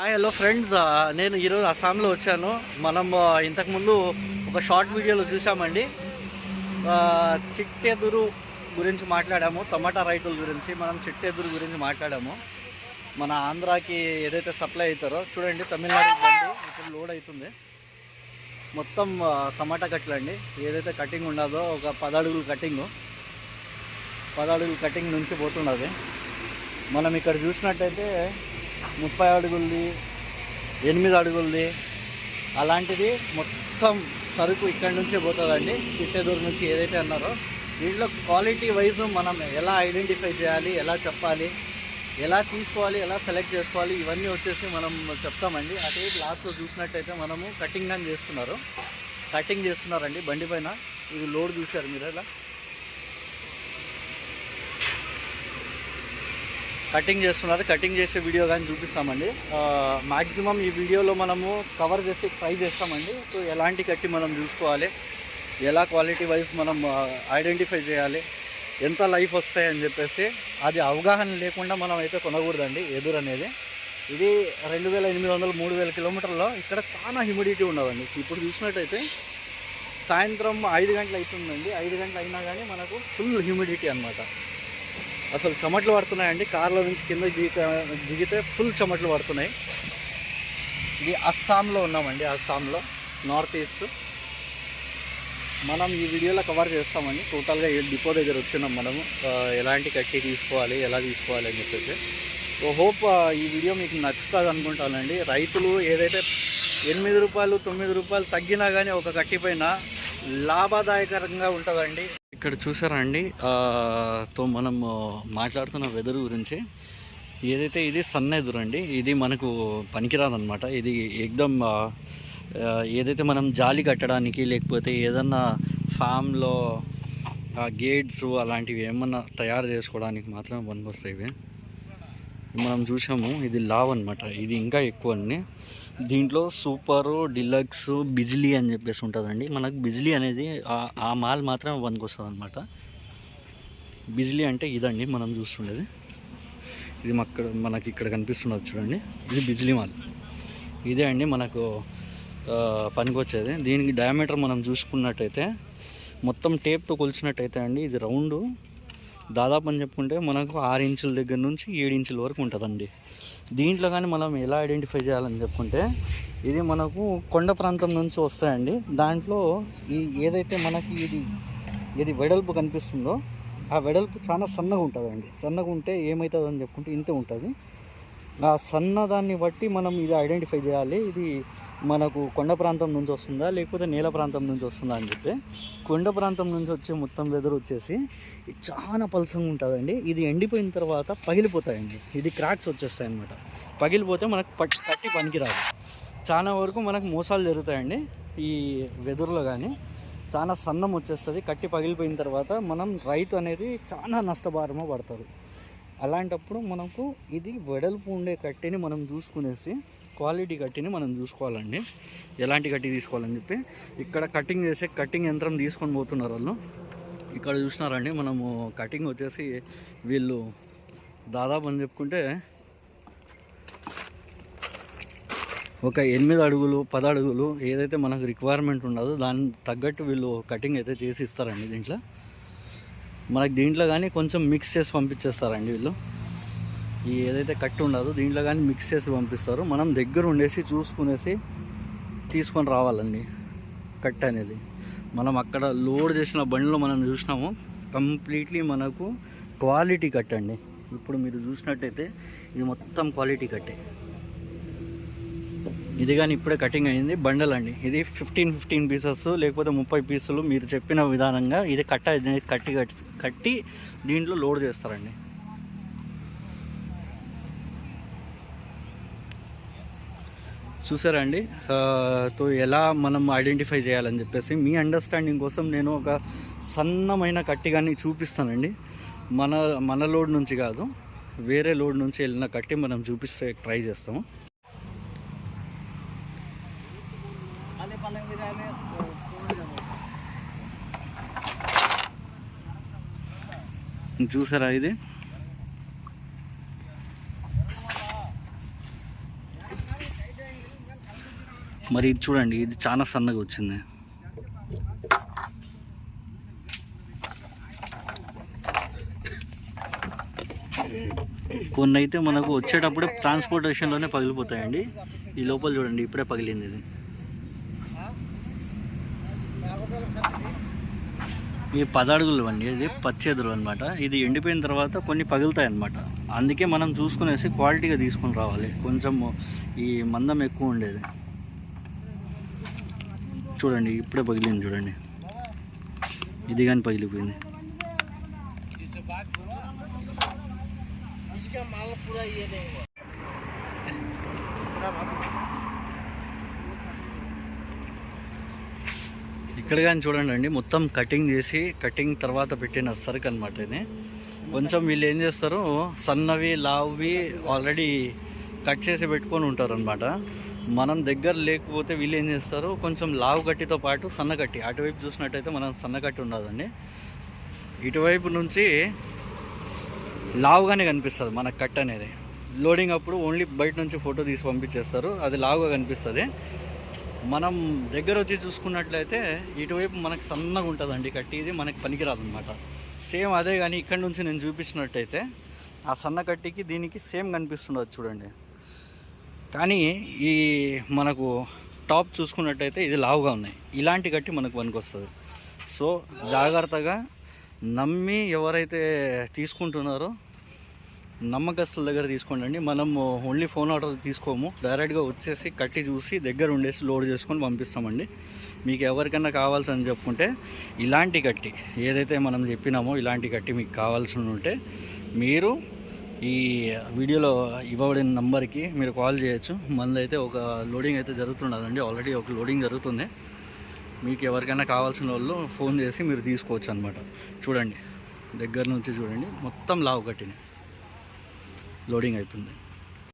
Hello friends, నేను ఈరోజు అస్సాంలో వచ్చాను. మనం ఇంతకుముందు ఒక షార్ట్ వీడియోలో చూసామండి. చిట్టెదురు గురించి మాట్లాడాము, టమాటా రైతుల గురించి. మనం చిట్టెదురు గురించి మాట్లాడాము. మన ఆంధ్రాకి ఏదైతే సప్లై అవుతారో చూడండి, తమిళనాడు బండి ఇప్పుడు లోడ్ అవుతుంది. మొత్తం టమాటా కట్టలు అండి. ఏదైతే కటింగ్ ఉండదో ఒక 10 అడుగులు కటింగ్ నుంచి పోతున్నది. మనం ఇక్కడ చూసినట్టయితే 30 అడుగులది, 8 అడుగులది అలాంటిది మొత్తం సరుకు ఇక్కడి నుంచే పోతుందండి. చిట్టెదురు నుంచి ఏదైతే అన్నారో దీంట్లో క్వాలిటీ వైజ్ మనం ఎలా ఐడెంటిఫై చేయాలి, ఎలా చెప్పాలి, ఎలా తీసుకోవాలి, ఎలా సెలెక్ట్ చేసుకోవాలి, ఇవన్నీ వచ్చేసి మనం చెప్తామండి. అదే లాస్ట్లో చూసినట్టయితే మనము కటింగ్ చేస్తున్నారండి బండి పైన. ఇది లోడ్ చూశారు మీరు, ఎలా కటింగ్ చేసే వీడియో కానీ చూపిస్తామండి. మ్యాక్సిమం ఈ వీడియోలో మనము కవర్ చేసి ట్రై చేస్తామండి. సో ఎలాంటి కట్టి మనం చూసుకోవాలి, ఎలా క్వాలిటీ వైజ్ మనం ఐడెంటిఫై చేయాలి, ఎంత లైఫ్ వస్తాయని చెప్పేసి అది అవగాహన లేకుండా మనం అయితే కొనకూడదండి. ఎదురు అనేది ఇది 2800 3000 కిలోమీటర్లో ఇక్కడ చాలా హ్యూమిడిటీ ఉండదండి. ఇప్పుడు చూసినట్టయితే సాయంత్రం 5 గంటలు అవుతుందండి. 5 గంటలు అయినా కానీ మనకు ఫుల్ హ్యూమిడిటీ అనమాట. అసలు చెమట్లు పడుతున్నాయండి. కార్లో నుంచి కింద దిగితే ఫుల్ చెమట్లు పడుతున్నాయి. ఇది అస్సాంలో ఉన్నామండి. అస్సాంలో నార్త్ ఈస్ట్ మనం ఈ వీడియోలో కవర్ చేస్తామండి. టోటల్గా డిపో దగ్గర వచ్చినాం మనము, ఎలాంటి కట్టి తీసుకోవాలి, ఎలా తీసుకోవాలి అని చెప్పేసి. సో హోప్ ఈ వీడియో మీకు నచ్చుతుంది అనుకుంటానండి. రైతులు ఏదైతే 8 రూపాయలు 9 రూపాయలు తగ్గినా కానీ ఒక కట్టి పైన లాభదాయకరంగా ఉంటుందండి. ఇక్కడ చూసారా అండి, తో మనం మాట్లాడుతున్న వెదర్ గురించి. ఏదైతే ఇది సన్న ఎదురు అండి, ఇది మనకు పనికిరాదనమాట. ఇది ఎక్దమ్ ఏదైతే మనం జాలి కట్టడానికి లేకపోతే ఏదన్నా ఫామ్లో గేట్స్ అలాంటివి ఏమన్నా తయారు చేసుకోవడానికి మాత్రమే పనికొస్తాయి ఇవి. మనం చూసాము, ఇది లావ్ అనమాట. ఇది ఇంకా ఎక్కువ అండి. దీంట్లో సూపరు, డిలక్స్, బిజ్లీ అని చెప్పేసి ఉంటుందండి. మనకు బిజ్లీ అనేది ఆ మాల్ మాత్రమే పనికొస్తుంది అనమాట. బిజ్లీ అంటే ఇదండి మనం చూస్తుండేది. ఇది మనకి ఇక్కడ కనిపిస్తున్నది చూడండి, ఇది బిజ్లీ మాల్. ఇదే అండి మనకు పనికొచ్చేది. దీనికి డయామీటర్ మనం చూసుకున్నట్టయితే మొత్తం టేప్తో కొలిచినట్టయితే అండి ఇది రౌండ్ దాదాపు అని చెప్పుకుంటే మనకు 6 ఇంచుల దగ్గర నుంచి 7 ఇంచుల వరకు ఉంటుందండి. దీంట్లో కానీ మనం ఎలా ఐడెంటిఫై చేయాలని చెప్పుకుంటే ఇది మనకు కొండ ప్రాంతం నుంచి వస్తాయండి. దాంట్లో ఏదైతే మనకి ఇది వెడల్పు కనిపిస్తుందో ఆ వెడల్పు చాలా సన్నగా ఉంటుందండి. సన్నగా ఉంటే ఏమవుతుంది అని చెప్పుకుంటే ఇంతే ఉంటుంది. ఆ సన్నదాన్ని బట్టి మనం ఇది ఐడెంటిఫై చేయాలి. ఇది మనకు కొండ ప్రాంతం నుంచి వస్తుందా లేకపోతే నేల ప్రాంతం నుంచి వస్తుందా అని చెప్పి. కొండ ప్రాంతం నుంచి వచ్చే మొత్తం వెదర్ వచ్చేసి చాలా పల్సంగా ఉంటుందండి. ఇది ఎండిపోయిన తర్వాత పగిలిపోతాయండి. ఇది క్రాక్స్ వచ్చేస్తాయి అన్నమాట. పగిలిపోతే మనకు కట్టి పనికిరాదు. చాలా వరకు మనకు మోసాలు జరుగుతాయండి ఈ వెదర్లో. కానీ చాలా సన్నం వచ్చేస్తుంది. కట్టి పగిలిపోయిన తర్వాత మనం రైతు అనేది చాలా నష్టభారమ పడతారు. అలాంటప్పుడు మనకు ఇది వెడల్పు ఉండే కట్టిని మనం చూసుకునేసి క్వాలిటీ కట్టిని మనం చూసుకోవాలండి. ఎలాంటి కట్టి తీసుకోవాలని చెప్పి ఇక్కడ కటింగ్ యంత్రం తీసుకొని పోతున్నారు వాళ్ళు. ఇక్కడ చూసినారండి, మనము కటింగ్ వచ్చేసి వీళ్ళు దాదాపు అని చెప్పుకుంటే ఒక 8 అడుగులు 10 అడుగులు ఏదైతే మనకు రిక్వైర్మెంట్ ఉండదో దానికి తగ్గట్టు వీళ్ళు కటింగ్ అయితే చేసి ఇస్తారండి. దీంట్లో కానీ కొంచెం మిక్స్ చేసి పంపించేస్తారండి వీళ్ళు. ఈ ఏదైతే కట్టి ఉండదో దీంట్లో కానీ మిక్స్ చేసి పంపిస్తారు. మనం దగ్గర ఉండేసి చూసుకునేసి తీసుకొని రావాలండి కట్టి అనేది. మనం అక్కడ లోడ్ చేసిన బండిలో మనం చూసినాము, కంప్లీట్లీ మనకు క్వాలిటీ కట్ అండి. ఇప్పుడు మీరు చూసినట్టయితే ఇది మొత్తం క్వాలిటీ కట్టే. ఇది కానీ ఇప్పుడే కటింగ్ అయింది బండల్ అండి. ఇది 15 పీసెస్ లేకపోతే 30 పీసులు మీరు చెప్పిన విధానంగా ఇది కట్టి దీంట్లో లోడ్ చేస్తారండి. చూసారా అండి, తో ఎలా మనం ఐడెంటిఫై చేయాలని చెప్పేసి మీ అండర్స్టాండింగ్ కోసం నేను ఒక సన్నమైన కట్టి కానీ చూపిస్తానండి. మన లోడ్ నుంచి కాదు, వేరే లోడ్ నుంచి వెళ్ళిన కట్టి మనం చూపిస్తే ట్రై చేస్తాము. చూసారా, ఇది మరి ఇది చూడండి, ఇది చాలా సన్నగా వచ్చింది. కొన్ని అయితే మనకు వచ్చేటప్పుడే ట్రాన్స్పోర్టేషన్లోనే పగిలిపోతాయండి. ఈ లోపల చూడండి, ఇప్పుడే పగిలింది. ఇది ఈ 10 అడుగులు అండి, ఇది పచ్చేదురు అనమాట. ఇది ఎండిపోయిన తర్వాత కొన్ని పగులుతాయి అన్నమాట. అందుకే మనం చూసుకునేసి క్వాలిటీగా తీసుకొని రావాలి. కొంచెం ఈ మందం ఎక్కువ ఉండేది. చూడండి, ఇప్పుడే పగిలింది చూడండి, ఇది కానీ పగిలిపోయింది. ఇక్కడ కానీ చూడండి అండి, మొత్తం కటింగ్ చేసి కటింగ్ తర్వాత పెట్టిన సరుకు అనమాట ఇది. కొంచెం వీళ్ళు ఏం చేస్తారు, సన్నవి లావువి ఆల్రెడీ కట్ చేసి పెట్టుకొని ఉంటారు అనమాట. మనం దగ్గర లేకపోతే వీళ్ళు ఏం చేస్తారు, కొంచెం లావు కట్టితో పాటు సన్న కట్టి, అటువైపు చూసినట్టయితే మనం సన్న కట్టి ఉండదండి, ఇటువైపు నుంచి లావుగానే కనిపిస్తుంది మనకు కట్ అనేది. లోడింగ్ అప్పుడు ఓన్లీ బయట నుంచి ఫోటో తీసి పంపించేస్తారు, అది లావుగా కనిపిస్తుంది. మనం దగ్గర వచ్చి చూసుకున్నట్లయితే ఇటువైపు మనకు సన్నగా ఉంటుందండి కట్టి, ఇది మనకు పనికిరాదు అనమాట. సేమ్ అదే కానీ ఇక్కడ నుంచి నేను చూపించినట్టయితే ఆ సన్న కట్టికి దీనికి సేమ్ కనిపిస్తుండదు చూడండి. కానీ ఈ మనకు టాప్ చూసుకున్నట్టయితే ఇది లావుగా ఉన్నాయి. ఇలాంటి కట్టి మనకు పనికొస్తుంది. సో జాగ్రత్తగా నమ్మి ఎవరైతే తీసుకుంటున్నారో నమ్మకస్తుల దగ్గర తీసుకోండి. మనం ఓన్లీ ఫోన్ ఆర్డర్ తీసుకోము, డైరెక్ట్గా వచ్చేసి కట్టి చూసి దగ్గర ఉండేసి లోడ్ చేసుకొని పంపిస్తామండి. మీకు ఎవరికైనా కావాల్సని చెప్పుకుంటే ఇలాంటి కట్టి ఏదైతే మనం చెప్పినామో ఇలాంటి కట్టి మీకు కావాల్సి ఉంటే మీరు ఈ వీడియోలో ఇవ్వబడిన నంబర్కి మీరు కాల్ చేయొచ్చు. మనదైతే ఒక లోడింగ్ అయితే జరుగుతున్నదండి, ఆల్రెడీ ఒక లోడింగ్ జరుగుతుంది. మీకు ఎవరికైనా కావాల్సిన వాళ్ళు ఫోన్ చేసి మీరు తీసుకోవచ్చు అనమాట. చూడండి, దగ్గర నుంచి చూడండి, మొత్తం లావు కట్టిన లోడింగ్ అవుతుంది.